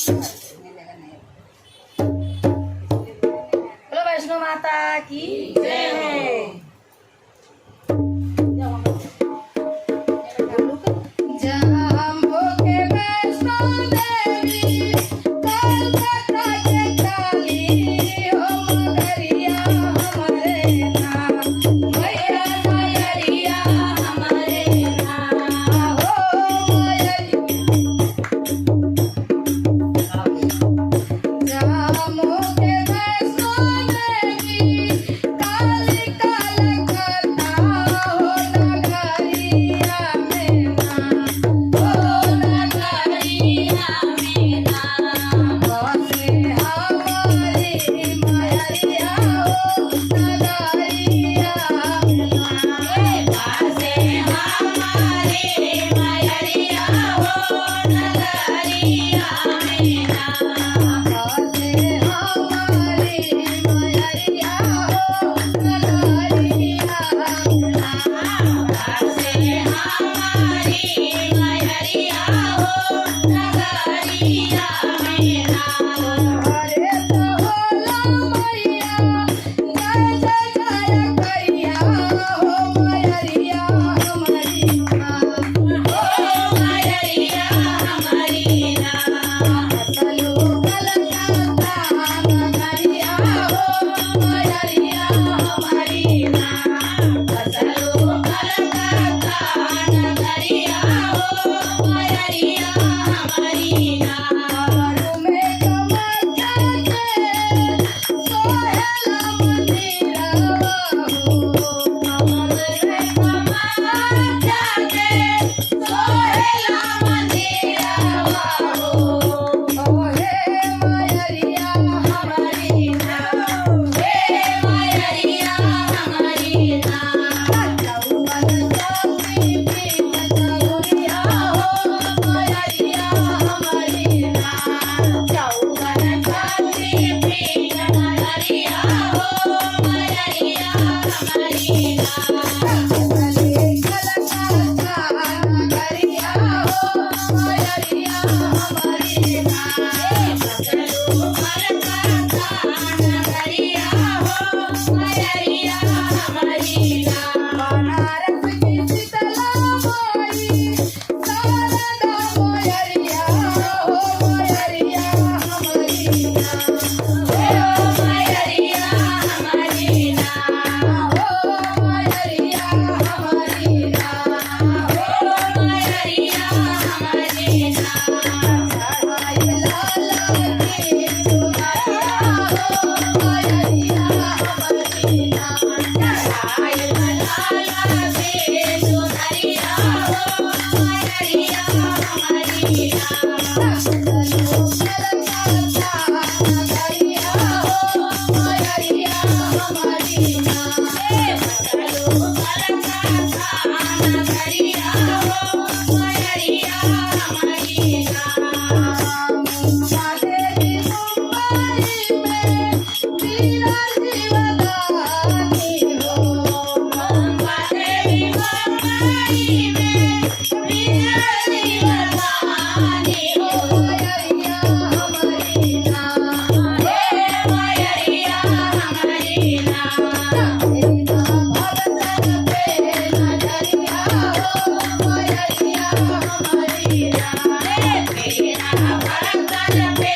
बोलो वैष्णो माता की जय। जहाँ हम होके वैष्णो देवी कलकत्ता के काली हो मगरिया हमारे नाम मैया मयरिया हमारे नाम हो मयरिया। जहाँ हम होके वैष्णो देवी काली कलकत्ता हो नगरिया में नाम हो नगरिया में नाम बसे हमारी मयरिया हो नगरिया में नाम बसे हमारी मयरिया हो नगरिया में नाम बसे हमारी मयरिया हो नगरिया में नाम बसे हमारी मयरिया हो नगरिया में नाम। हरे तो होला मैया जय जय जय करिया हो मयरिया हमारी नाम हो मयरिया हमारी नाम चलो कलकत्ता नगरिया हो मयरिया हमारी नाम चलो कलकत्ता नगरिया हो मयरिया हमारी नाम। घरों में कमर के सोहेला मंदिरा हो कमर में कमर के सोहेला मंदिरा हो हे मयरिया हमारी नाम हे मयरिया हमारी नाम चौवन चौकी पीठ चौरिया हो मयरिया हमारी नाम चौवन चौकी पीठ चौरिया हो मयरिया हमारी नाम चले कलकत्ता नगरिया हो मयरिया हमारी नाम चलो कलकत्ता नगरिया हो मयरिया हमारी नाम। बनारस की शीतला माई शारदा मयरिया हो मयरिया हमारी नाम हो मयरिया हमारी नाम हो मयरिया हमारी नाम हो मयरिया हमारी नाम। चढ़ाई लाला की चुनरिया हो मयरिया हमारी नाम चढ़ाई लाला की चुनरिया हो मयरिया हमारी नाम। चलो कलकत्ता नगरिया हो मयरिया हमारी नाम चलो कलकत्ता नगरिया हो मयरिया हमारी नाम। मुंबा देवी मुंबई में वीरा जीवदानी हो मुंबा देवी मुंबई में वीरा जीवदानी हो मयरिया हमारी नाम हे मयरिया हमारी नाम। तेरा भगतन पे नजरिया हो मयरिया हमारी नाम तेरा भगतन पे